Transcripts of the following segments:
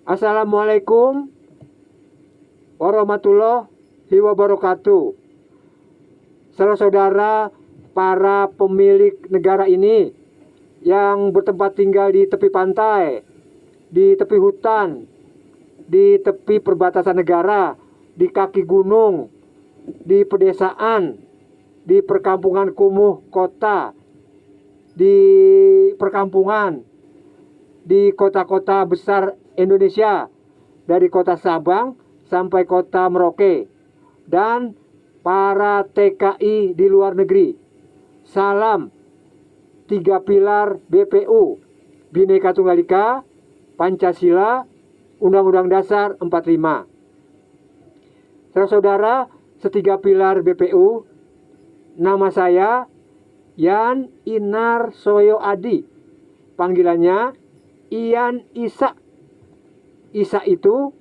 Assalamualaikum warahmatullahi wabarakatuh. Saudara-saudara, para pemilik negara ini yang bertempat tinggal di tepi pantai, di tepi hutan, di tepi perbatasan negara, di kaki gunung, di pedesaan, di perkampungan kumuh kota, di perkampungan, di kota-kota besar Indonesia, dari kota Sabang sampai kota Merauke, dan para TKI di luar negeri. Salam 3 pilar BPU, Bhinneka Tunggal Ika, Pancasila, Undang-Undang Dasar 45. Saudara-saudara, setiga pilar BPU, nama saya Yan Inar Soyo Adi. Panggilannya Ian Isa. Isa itu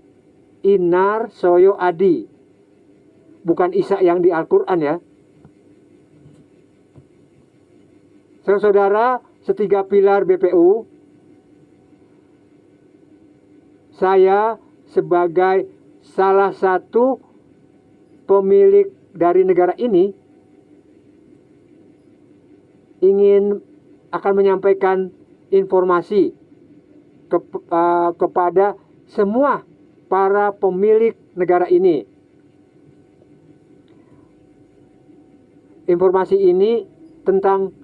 Inar Soyo Adi, bukan Isa yang di Al-Quran ya. Saudara-saudara, setiga pilar BPU, saya sebagai salah satu pemilik dari negara ini akan menyampaikan informasi kepada semua para pemilik negara ini. Informasi ini tentang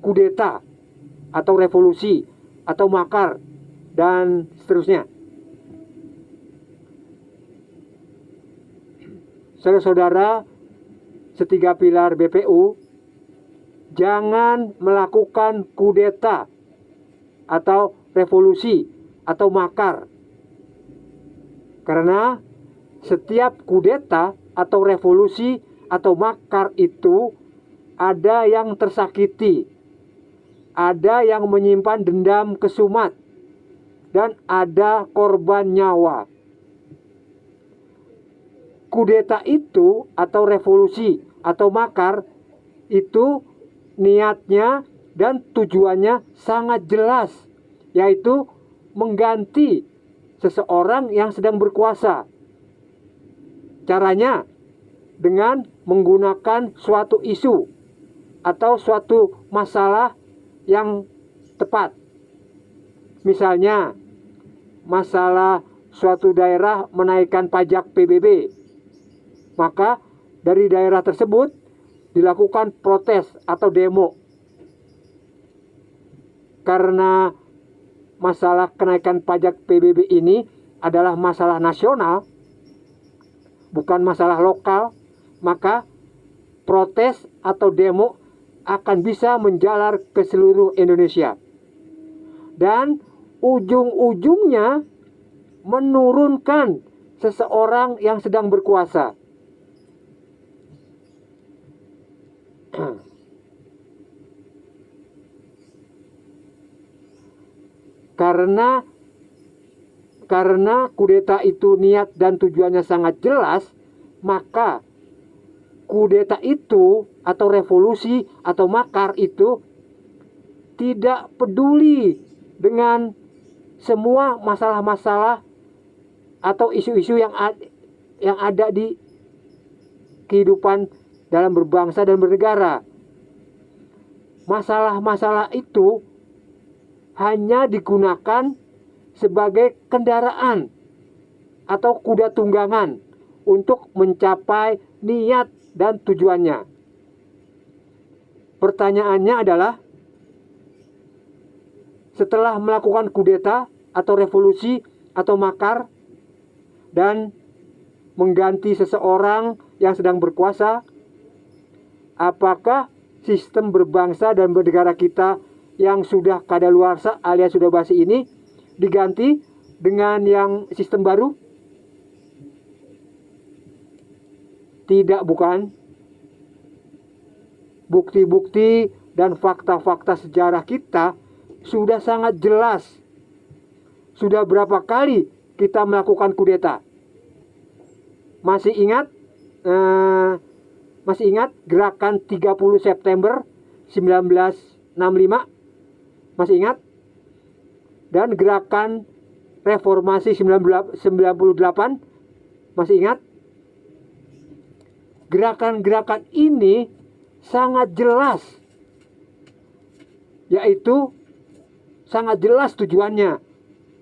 kudeta atau revolusi atau makar dan seterusnya. Saudara-saudara, setiga pilar BPU, jangan melakukan kudeta atau revolusi atau makar. Karena setiap kudeta atau revolusi atau makar itu ada yang tersakiti, ada yang menyimpan dendam kesumat, dan ada korban nyawa. Kudeta itu atau revolusi atau makar itu niatnya dan tujuannya sangat jelas, yaitu mengganti seseorang yang sedang berkuasa. Caranya dengan menggunakan suatu isu atau suatu masalah yang tepat. Misalnya, masalah suatu daerah menaikkan pajak PBB. Maka dari daerah tersebut dilakukan protes atau demo. Karena masalah kenaikan pajak PBB ini adalah masalah nasional, bukan masalah lokal, maka protes atau demo akan bisa menjalar ke seluruh Indonesia. Dan ujung-ujungnya menurunkan seseorang yang sedang berkuasa. Karena kudeta itu niat dan tujuannya sangat jelas, maka kudeta itu atau revolusi atau makar itu tidak peduli dengan semua masalah-masalah atau isu-isu yang ada di kehidupan dalam berbangsa dan bernegara. Masalah-masalah itu hanya digunakan sebagai kendaraan atau kuda tunggangan untuk mencapai niat dan tujuannya. Pertanyaannya adalah, setelah melakukan kudeta atau revolusi atau makar dan mengganti seseorang yang sedang berkuasa, apakah sistem berbangsa dan bernegara kita yang sudah kadaluarsa alias sudah basi ini diganti dengan yang sistem baru? Tidak, bukan. Bukti-bukti dan fakta-fakta sejarah kita sudah sangat jelas. Sudah berapa kali kita melakukan kudeta? Masih ingat? Masih ingat gerakan 30 September 1965? Masih ingat? Dan gerakan reformasi 98, masih ingat? Gerakan-gerakan ini sangat jelas, yaitu sangat jelas tujuannya,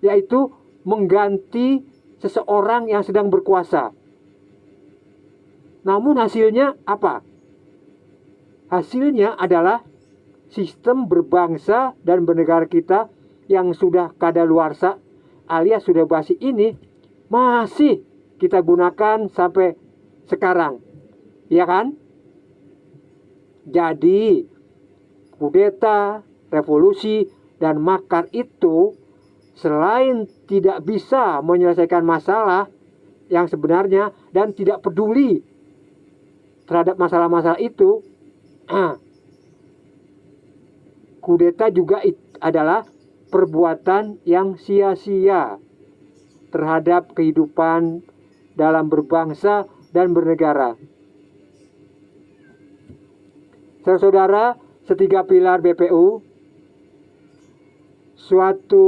yaitu mengganti seseorang yang sedang berkuasa. Namun hasilnya apa? Hasilnya adalah sistem berbangsa dan bernegara kita yang sudah kadaluarsa alias sudah basi ini masih kita gunakan sampai sekarang. Ya kan? Jadi kudeta, revolusi, dan makar itu selain tidak bisa menyelesaikan masalah yang sebenarnya dan tidak peduli terhadap masalah-masalah itu, kudeta juga adalah perbuatan yang sia-sia terhadap kehidupan dalam berbangsa dan bernegara. Saudara-saudara, setiga pilar BPU, suatu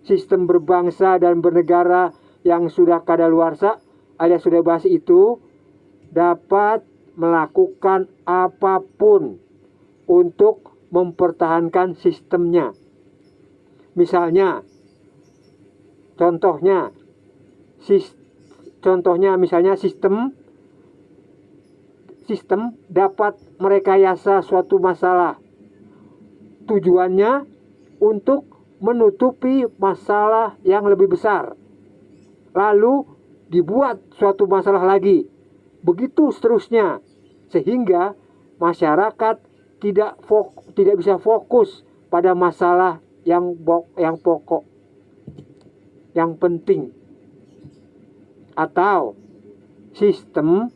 sistem berbangsa dan bernegara yang sudah kadaluarsa alias sudah basi itu dapat melakukan apapun untuk mempertahankan sistemnya. Misalnya, contohnya misalnya sistem dapat merekayasa suatu masalah. Tujuannya untuk menutupi masalah yang lebih besar. Lalu dibuat suatu masalah lagi. Begitu seterusnya. Sehingga masyarakat tidak bisa fokus pada masalah yang pokok, yang penting. Atau sistem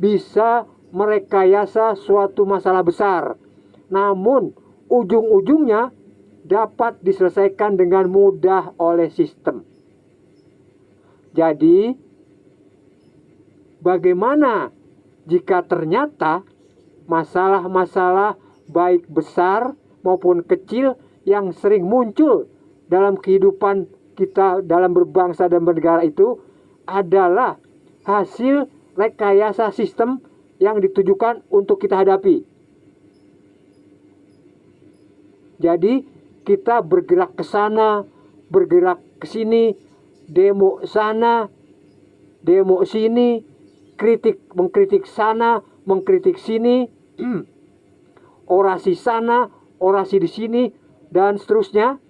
bisa merekayasa suatu masalah besar, namun ujung-ujungnya dapat diselesaikan dengan mudah oleh sistem. Jadi, bagaimana jika ternyata masalah-masalah baik besar maupun kecil yang sering muncul dalam kehidupan kita dalam berbangsa dan bernegara itu adalah hasil rekayasa sistem yang ditujukan untuk kita hadapi. Jadi kita bergerak ke sana, bergerak ke sini, demo sana, demo sini, mengkritik sana, mengkritik sini, orasi sana, orasi di sini, dan seterusnya.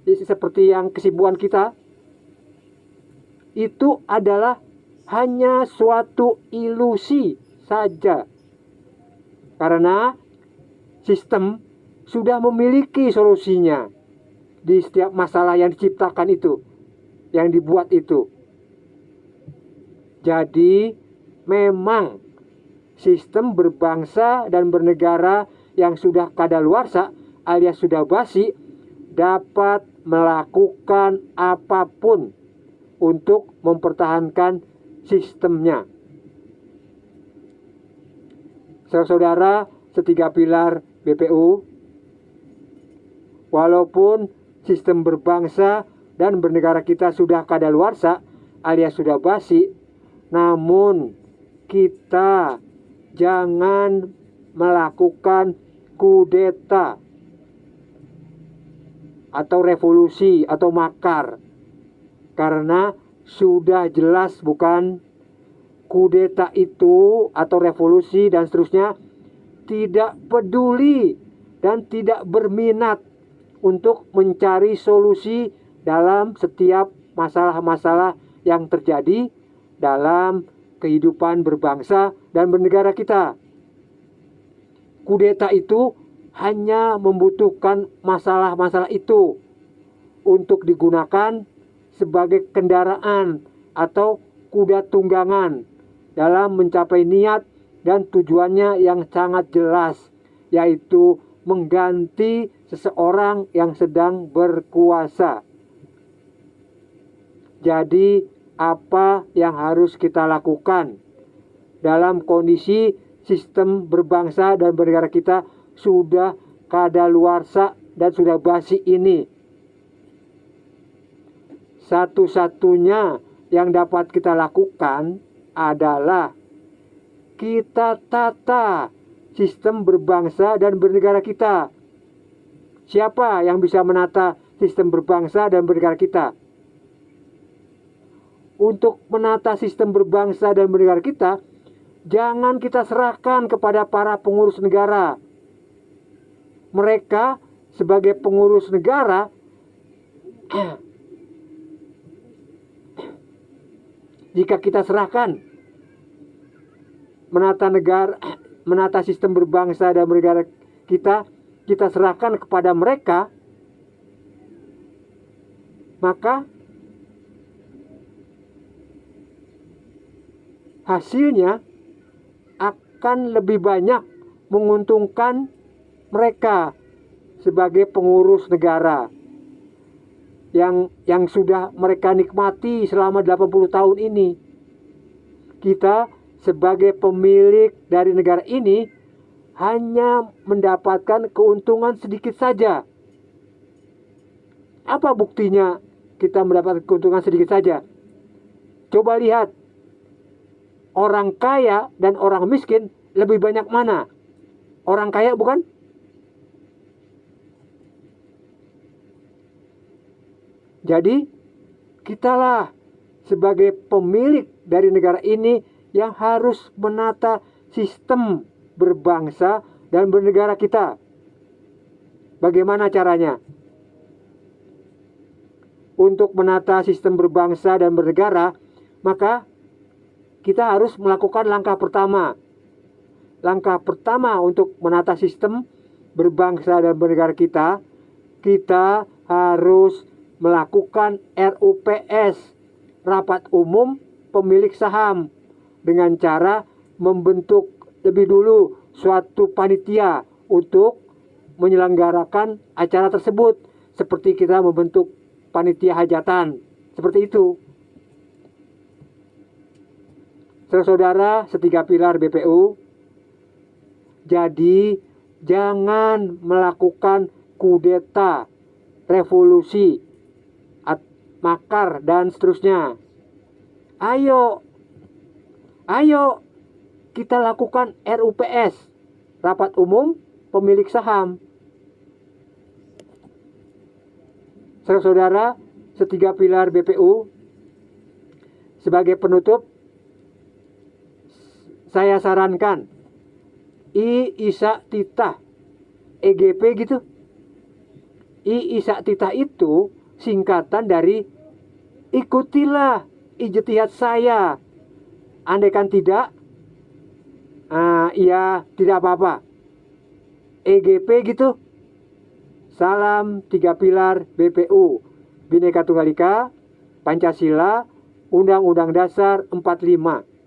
Seperti yang kesibukan kita, itu adalah hanya suatu ilusi saja. Karena sistem sudah memiliki solusinya di setiap masalah yang diciptakan itu, yang dibuat itu. Jadi memang sistem berbangsa dan bernegara yang sudah kadaluarsa alias sudah basi dapat melakukan apapun untuk mempertahankan sistemnya. Saudara-saudara, setiga pilar BPU, walaupun sistem berbangsa dan bernegara kita sudah kadaluarsa alias sudah basi, namun kita jangan melakukan kudeta atau revolusi atau makar, karena sudah jelas bukan kudeta itu atau revolusi dan seterusnya tidak peduli dan tidak berminat untuk mencari solusi dalam setiap masalah-masalah yang terjadi dalam kehidupan berbangsa dan bernegara kita. Kudeta itu hanya membutuhkan masalah-masalah itu untuk digunakan sebagai kendaraan atau kuda tunggangan dalam mencapai niat dan tujuannya yang sangat jelas, yaitu mengganti seseorang yang sedang berkuasa. Jadi, apa yang harus kita lakukan dalam kondisi sistem berbangsa dan bernegara kita sudah kadaluarsa dan sudah basi ini? Satu-satunya yang dapat kita lakukan adalah kita tata sistem berbangsa dan bernegara kita. Siapa yang bisa menata sistem berbangsa dan bernegara kita? Untuk menata sistem berbangsa dan bernegara kita, jangan kita serahkan kepada para pengurus negara. Mereka sebagai pengurus negara jika kita serahkan menata sistem berbangsa dan bernegara kita serahkan kepada mereka, maka hasilnya akan lebih banyak menguntungkan mereka sebagai pengurus negara yang sudah mereka nikmati selama 80 tahun ini. Kita sebagai pemilik dari negara ini hanya mendapatkan keuntungan sedikit saja. Apa buktinya kita mendapatkan keuntungan sedikit saja? Coba lihat, orang kaya dan orang miskin lebih banyak mana? Orang kaya bukan? Jadi, kitalah sebagai pemilik dari negara ini yang harus menata sistem berbangsa dan bernegara kita. Bagaimana caranya? Untuk menata sistem berbangsa dan bernegara, maka kita harus melakukan langkah pertama. Langkah pertama untuk menata sistem berbangsa dan bernegara kita harus melakukan RUPS, rapat umum pemilik saham, dengan cara membentuk lebih dulu suatu panitia untuk menyelenggarakan acara tersebut, seperti kita membentuk panitia hajatan, seperti itu. Saudara-saudara setiga pilar BPU, jadi jangan melakukan kudeta, revolusi, makar, dan seterusnya. Ayo kita lakukan RUPS, rapat umum pemilik saham. Saudara-saudara setiga pilar BPU, sebagai penutup, saya sarankan I-Isa Titah, EGP gitu. I-Isa Titah itu singkatan dari ikutilah ijtihad saya. Andaikan tidak, ya tidak apa-apa. EGP gitu. Salam tiga pilar BPU, Bhinneka Tunggal Ika, Pancasila, Undang-Undang Dasar 45.